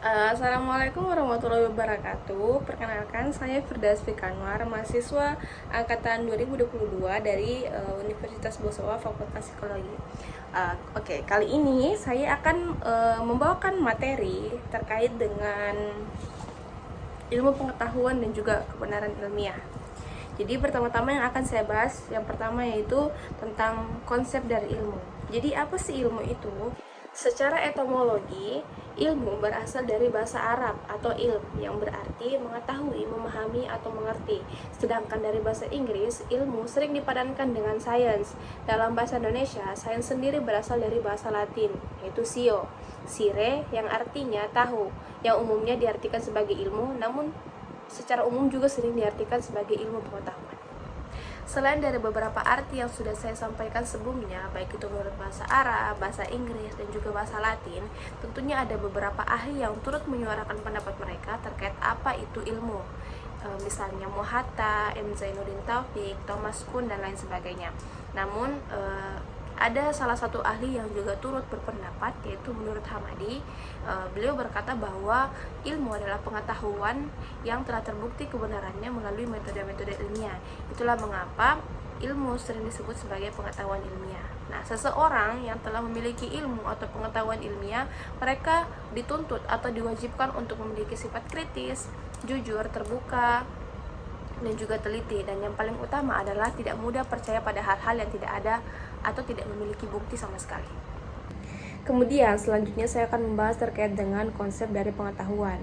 Assalamualaikum warahmatullahi wabarakatuh. Perkenalkan, saya Firdaus Fikanwar, mahasiswa angkatan 2022 dari Universitas Bosowa Fakultas Psikologi. Oke, kali ini saya akan membawakan materi terkait dengan ilmu pengetahuan dan juga kebenaran ilmiah. Jadi pertama-tama yang akan saya bahas, yang pertama yaitu tentang konsep dari ilmu. Jadi apa sih ilmu itu? Secara etimologi, ilmu berasal dari bahasa Arab atau ilm yang berarti mengetahui, memahami, atau mengerti. Sedangkan dari bahasa Inggris, ilmu sering dipadankan dengan science. Dalam bahasa Indonesia, science sendiri berasal dari bahasa Latin, yaitu scio, sire, yang artinya tahu, yang umumnya diartikan sebagai ilmu, namun secara umum juga sering diartikan sebagai ilmu pengetahuan. Selain dari beberapa arti yang sudah saya sampaikan sebelumnya, baik itu menurut bahasa Arab, bahasa Inggris, dan juga bahasa Latin, tentunya ada beberapa ahli yang turut menyuarakan pendapat mereka terkait apa itu ilmu. Misalnya Mohatta, M. Zainuddin Taufik, Thomas Kuhn, dan lain sebagainya. Namun, ada salah satu ahli yang juga turut berpendapat, yaitu menurut Hamadi. Beliau berkata bahwa ilmu adalah pengetahuan yang telah terbukti kebenarannya melalui metode-metode ilmiah. Itulah mengapa ilmu sering disebut sebagai pengetahuan ilmiah. Nah, seseorang yang telah memiliki ilmu atau pengetahuan ilmiah, mereka dituntut atau diwajibkan untuk memiliki sifat kritis, jujur, terbuka, dan juga teliti, dan yang paling utama adalah tidak mudah percaya pada hal-hal yang tidak ada atau tidak memiliki bukti sama sekali. Kemudian selanjutnya saya akan membahas terkait dengan konsep dari pengetahuan.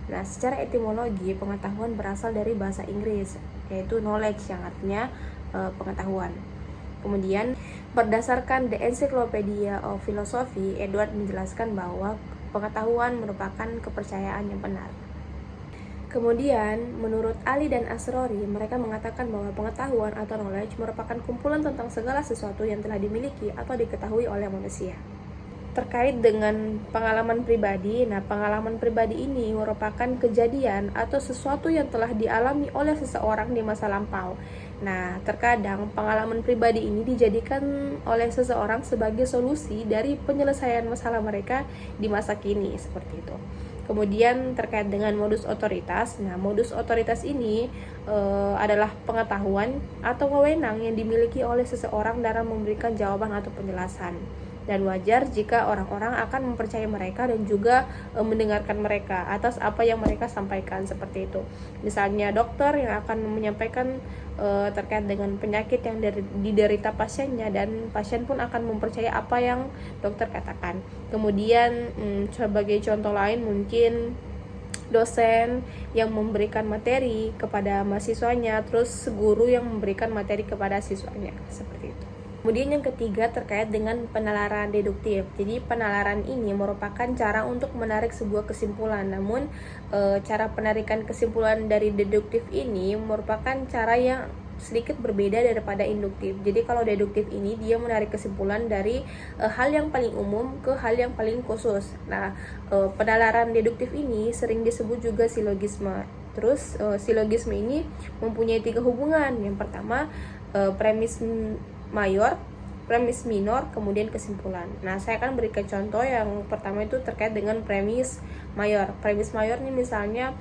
Nah, secara etimologi, pengetahuan berasal dari bahasa Inggris, yaitu knowledge, yang artinya pengetahuan. Kemudian berdasarkan The Encyclopedia of Philosophy, Edward menjelaskan bahwa pengetahuan merupakan kepercayaan yang benar. Kemudian, menurut Ali dan Asrori, mereka mengatakan bahwa pengetahuan atau knowledge merupakan kumpulan tentang segala sesuatu yang telah dimiliki atau diketahui oleh manusia. Terkait dengan pengalaman pribadi, pengalaman pribadi ini merupakan kejadian atau sesuatu yang telah dialami oleh seseorang di masa lampau. Nah, terkadang pengalaman pribadi ini dijadikan oleh seseorang sebagai solusi dari penyelesaian masalah mereka di masa kini, seperti itu. Kemudian terkait dengan modus otoritas, modus otoritas ini adalah pengetahuan atau wewenang yang dimiliki oleh seseorang dalam memberikan jawaban atau penjelasan. Dan wajar jika orang-orang akan mempercayai mereka dan juga mendengarkan mereka atas apa yang mereka sampaikan, seperti itu. Misalnya dokter yang akan menyampaikan terkait dengan penyakit yang diderita pasiennya, dan pasien pun akan mempercayai apa yang dokter katakan. Kemudian sebagai contoh lain mungkin dosen yang memberikan materi kepada mahasiswanya, terus guru yang memberikan materi kepada siswanya, seperti itu. Kemudian yang ketiga terkait dengan penalaran deduktif. Jadi penalaran ini merupakan cara untuk menarik sebuah kesimpulan. Namun cara penarikan kesimpulan dari deduktif ini merupakan cara yang sedikit berbeda daripada induktif. Jadi kalau deduktif ini dia menarik kesimpulan dari hal yang paling umum ke hal yang paling khusus. Nah, penalaran deduktif ini sering disebut juga silogisme. Terus silogisme ini mempunyai 3 hubungan. Yang pertama premis mayor, premis minor, kemudian kesimpulan. Nah, saya akan berikan contoh. Yang pertama itu terkait dengan premis mayor. Premis mayor ini misalnya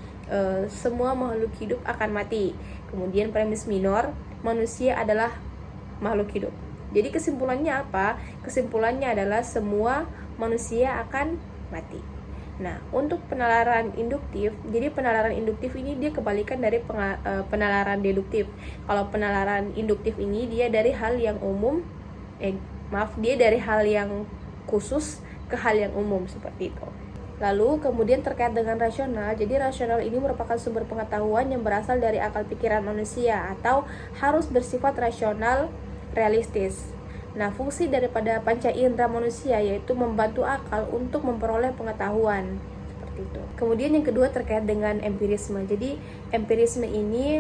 semua makhluk hidup akan mati. Kemudian premis minor, manusia adalah makhluk hidup. Jadi kesimpulannya apa? Kesimpulannya adalah semua manusia akan mati. Nah, untuk penalaran induktif, jadi penalaran induktif ini dia kebalikan dari penalaran deduktif. Kalau penalaran induktif ini dia dari hal yang umum, dia dari hal yang khusus ke hal yang umum, seperti itu. Lalu kemudian terkait dengan rasional, jadi rasional ini merupakan sumber pengetahuan yang berasal dari akal pikiran manusia atau harus bersifat rasional, realistis. Nah, fungsi daripada panca indera manusia yaitu membantu akal untuk memperoleh pengetahuan, seperti itu. Kemudian yang kedua terkait dengan empirisme. Jadi empirisme ini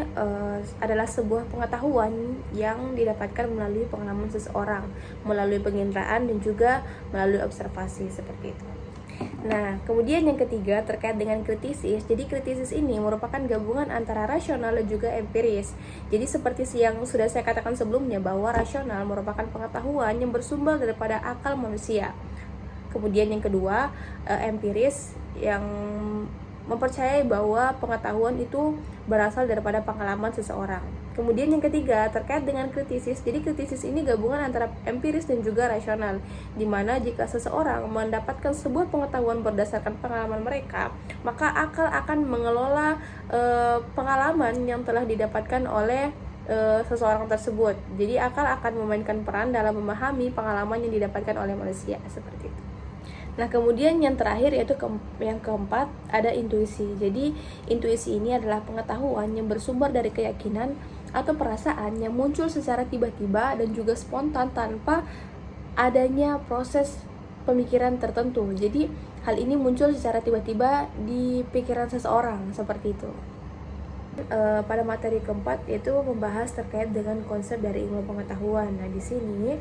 adalah sebuah pengetahuan yang didapatkan melalui pengalaman seseorang, melalui penginderaan dan juga melalui observasi, seperti itu. Nah, kemudian yang ketiga terkait dengan kritisis. Jadi kritisis ini merupakan gabungan antara rasional dan juga empiris. Jadi seperti yang sudah saya katakan sebelumnya bahwa rasional merupakan pengetahuan yang bersumber daripada akal manusia. Kemudian yang kedua, empiris yang mempercayai bahwa pengetahuan itu berasal daripada pengalaman seseorang. Kemudian yang ketiga terkait dengan kritisis. Jadi kritisis ini gabungan antara empiris dan juga rasional, di mana jika seseorang mendapatkan sebuah pengetahuan berdasarkan pengalaman mereka, maka akal akan mengelola pengalaman yang telah didapatkan oleh seseorang tersebut. Jadi akal akan memainkan peran dalam memahami pengalaman yang didapatkan oleh manusia, seperti itu. Nah, kemudian yang terakhir yaitu yang keempat ada intuisi. Jadi intuisi ini adalah pengetahuan yang bersumber dari keyakinan atau perasaan yang muncul secara tiba-tiba dan juga spontan tanpa adanya proses pemikiran tertentu. Jadi hal ini muncul secara tiba-tiba di pikiran seseorang, seperti itu. Pada materi keempat yaitu membahas terkait dengan konsep dari ilmu pengetahuan. Nah, di sini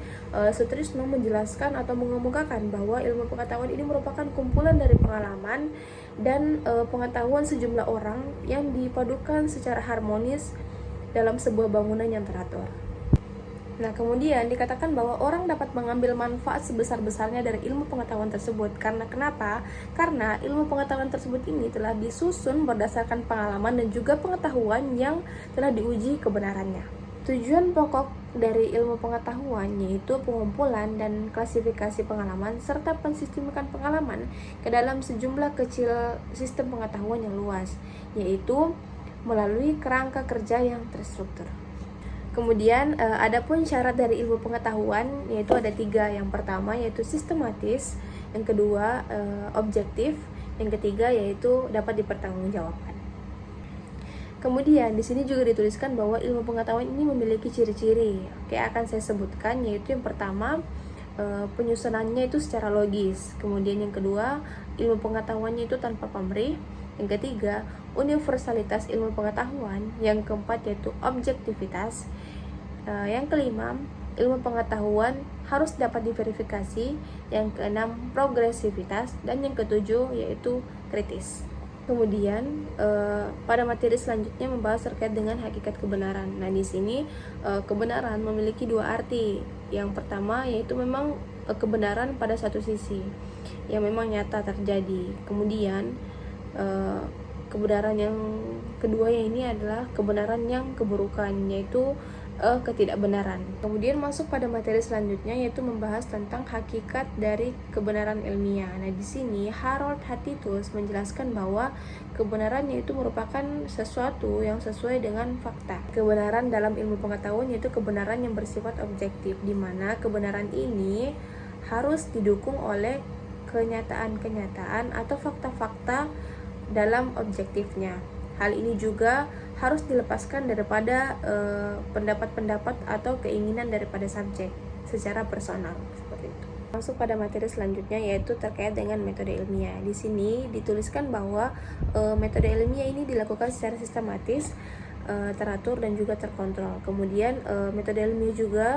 Sutrisno menjelaskan atau mengemukakan bahwa ilmu pengetahuan ini merupakan kumpulan dari pengalaman dan pengetahuan sejumlah orang yang dipadukan secara harmonis dalam sebuah bangunan yang teratur. Nah, kemudian dikatakan bahwa orang dapat mengambil manfaat sebesar-besarnya dari ilmu pengetahuan tersebut. Karena kenapa? Karena ilmu pengetahuan tersebut ini telah disusun berdasarkan pengalaman dan juga pengetahuan yang telah diuji kebenarannya. Tujuan pokok dari ilmu pengetahuan yaitu pengumpulan dan klasifikasi pengalaman serta pensistemikan pengalaman ke dalam sejumlah kecil sistem pengetahuan yang luas, yaitu melalui kerangka kerja yang terstruktur. Kemudian adapun syarat dari ilmu pengetahuan yaitu ada 3. Yang pertama yaitu sistematis, yang kedua objektif, yang ketiga yaitu dapat dipertanggungjawabkan. Kemudian di sini juga dituliskan bahwa ilmu pengetahuan ini memiliki ciri-ciri. Oke, akan saya sebutkan, yaitu yang pertama penyusunannya itu secara logis. Kemudian yang kedua, ilmu pengetahuannya itu tanpa pamrih. Yang ketiga, universalitas ilmu pengetahuan. Yang keempat yaitu objektivitas. Yang kelima, ilmu pengetahuan harus dapat diverifikasi. Yang keenam, progresivitas. Dan yang ketujuh yaitu kritis. Kemudian pada materi selanjutnya membahas terkait dengan hakikat kebenaran. Nah, di sini kebenaran memiliki 2 arti. Yang pertama yaitu memang kebenaran pada satu sisi yang memang nyata terjadi. Kemudian kebenaran yang kedua ini adalah kebenaran yang keburukan, yaitu ketidakbenaran. Kemudian masuk pada materi selanjutnya yaitu membahas tentang hakikat dari kebenaran ilmiah. Nah, di sini Harold Hatitus menjelaskan bahwa kebenaran yaitu merupakan sesuatu yang sesuai dengan fakta. Kebenaran dalam ilmu pengetahuan yaitu kebenaran yang bersifat objektif, di mana kebenaran ini harus didukung oleh kenyataan-kenyataan atau fakta-fakta dalam objektifnya. Hal ini juga harus dilepaskan daripada pendapat-pendapat atau keinginan daripada subjek secara personal, seperti itu. Masuk pada materi selanjutnya yaitu terkait dengan metode ilmiah. Di sini dituliskan bahwa metode ilmiah ini dilakukan secara sistematis, teratur dan juga terkontrol. Kemudian metode ilmiah juga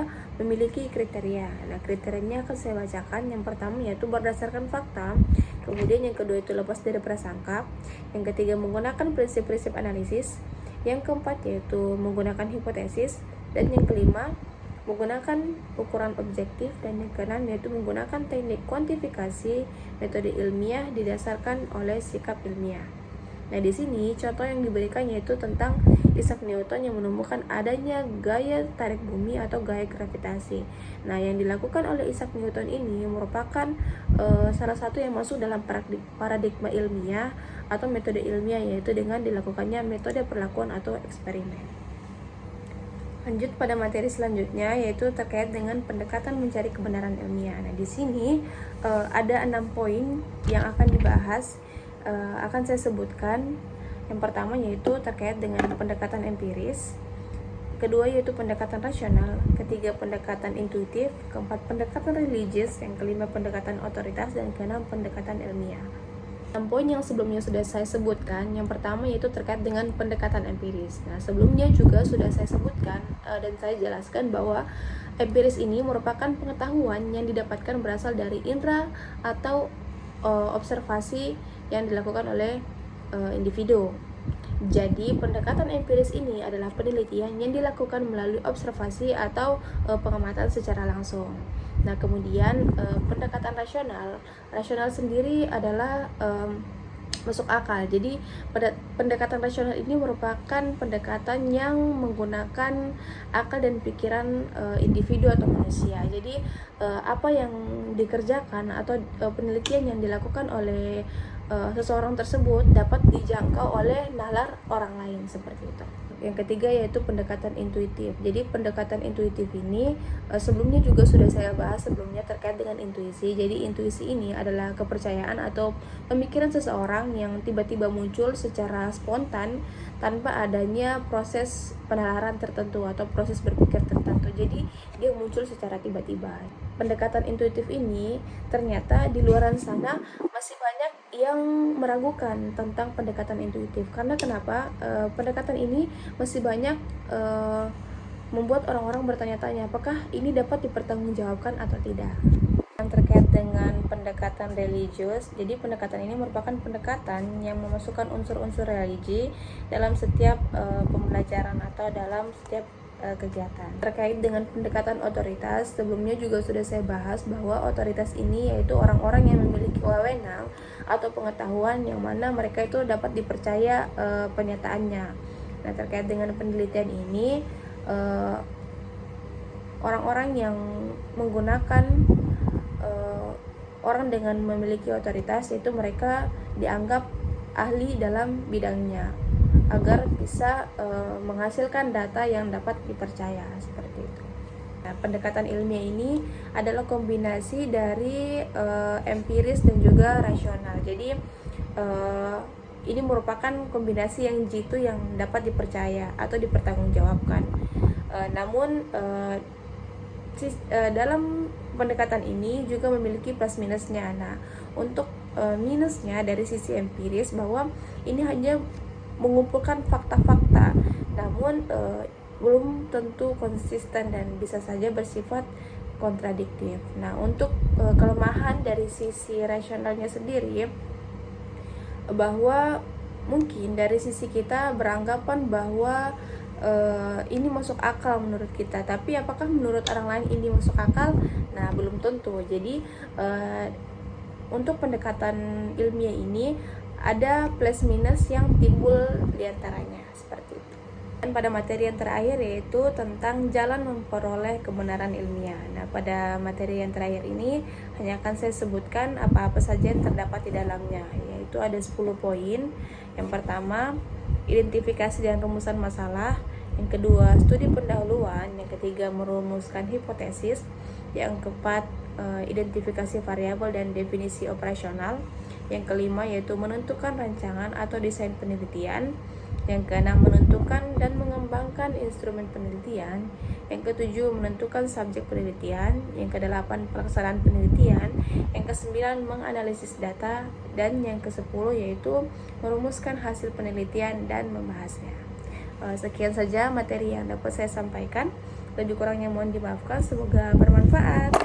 memiliki kriteria. Nah, kriterianya akan saya bacakan. Yang pertama yaitu berdasarkan fakta. Kemudian yang kedua itu lepas dari prasangka. Yang ketiga menggunakan prinsip-prinsip analisis. Yang keempat yaitu menggunakan hipotesis. Dan yang kelima menggunakan ukuran objektif. Dan yang keenam yaitu menggunakan teknik kuantifikasi. Metode ilmiah didasarkan oleh sikap ilmiah. Nah, di sini contoh yang diberikan yaitu tentang Isaac Newton yang menemukan adanya gaya tarik bumi atau gaya gravitasi. Nah, yang dilakukan oleh Isaac Newton ini merupakan salah satu yang masuk dalam paradigma ilmiah atau metode ilmiah, yaitu dengan dilakukannya metode perlakuan atau eksperimen. Lanjut pada materi selanjutnya yaitu terkait dengan pendekatan mencari kebenaran ilmiah. Nah, di sini ada 6 poin yang akan dibahas. Akan saya sebutkan. Yang pertama yaitu terkait dengan pendekatan empiris, kedua yaitu pendekatan rasional, ketiga pendekatan intuitif, keempat pendekatan religius, yang kelima pendekatan otoritas, dan keenam pendekatan ilmiah. 6 poin yang sebelumnya sudah saya sebutkan. Yang pertama yaitu terkait dengan pendekatan empiris. Nah, sebelumnya juga sudah saya sebutkan dan saya jelaskan bahwa empiris ini merupakan pengetahuan yang didapatkan berasal dari indera atau observasi yang dilakukan oleh individu. Jadi pendekatan empiris ini adalah penelitian yang dilakukan melalui observasi atau pengamatan secara langsung. Nah, kemudian pendekatan rasional sendiri adalah masuk akal. Jadi pada pendekatan rasional ini merupakan pendekatan yang menggunakan akal dan pikiran individu atau manusia. Jadi apa yang dikerjakan atau penelitian yang dilakukan oleh seseorang tersebut dapat dijangkau oleh nalar orang lain, seperti itu. Yang ketiga yaitu pendekatan intuitif. Jadi pendekatan intuitif ini sebelumnya juga sudah saya bahas sebelumnya terkait dengan intuisi. Jadi intuisi ini adalah kepercayaan atau pemikiran seseorang yang tiba-tiba muncul secara spontan tanpa adanya proses penalaran tertentu atau proses berpikir tertentu. Jadi dia muncul secara tiba-tiba. Pendekatan intuitif ini ternyata di luaran sana masih banyak yang meragukan tentang pendekatan intuitif. Karena kenapa? Pendekatan ini masih banyak membuat orang-orang bertanya-tanya apakah ini dapat dipertanggungjawabkan atau tidak. Yang terkait dengan pendekatan religius, jadi pendekatan ini merupakan pendekatan yang memasukkan unsur-unsur religi dalam setiap pembelajaran atau dalam setiap kegiatan. Terkait dengan pendekatan otoritas, sebelumnya juga sudah saya bahas bahwa otoritas ini yaitu orang-orang yang memiliki wewenang atau pengetahuan yang mana mereka itu dapat dipercaya penyataannya. Nah, terkait dengan penelitian ini, orang-orang yang menggunakan orang dengan memiliki otoritas, yaitu mereka dianggap ahli dalam bidangnya agar bisa menghasilkan data yang dapat dipercaya, seperti itu. Nah, pendekatan ilmiah ini adalah kombinasi dari empiris dan juga rasional. Jadi ini merupakan kombinasi yang jitu yang dapat dipercaya atau dipertanggungjawabkan. Namun dalam pendekatan ini juga memiliki plus minusnya. Nah, untuk minusnya dari sisi empiris bahwa ini hanya mengumpulkan fakta-fakta, namun belum tentu konsisten dan bisa saja bersifat kontradiktif. Nah, untuk kelemahan dari sisi rasionalnya sendiri, bahwa mungkin dari sisi kita beranggapan bahwa ini masuk akal menurut kita, tapi apakah menurut orang lain ini masuk akal? Nah, belum tentu. Jadi untuk pendekatan ilmiah ini ada plus minus yang timbul diantaranya, seperti itu. Dan pada materi yang terakhir yaitu tentang jalan memperoleh kebenaran ilmiah. Nah, pada materi yang terakhir ini hanya akan saya sebutkan apa-apa saja yang terdapat di dalamnya, yaitu ada 10 poin. Yang pertama, identifikasi dan rumusan masalah. Yang kedua, studi pendahuluan. Yang ketiga, merumuskan hipotesis. Yang keempat, identifikasi variabel dan definisi operasional. Yang kelima yaitu menentukan rancangan atau desain penelitian. Yang keenam, menentukan dan mengembangkan instrumen penelitian. Yang ketujuh, menentukan subjek penelitian. Yang kedelapan, pelaksanaan penelitian. Yang kesembilan, menganalisis data. Dan yang kesepuluh yaitu merumuskan hasil penelitian dan membahasnya. Sekian saja materi yang dapat saya sampaikan. Lebih kurangnya mohon dimaafkan. Semoga bermanfaat.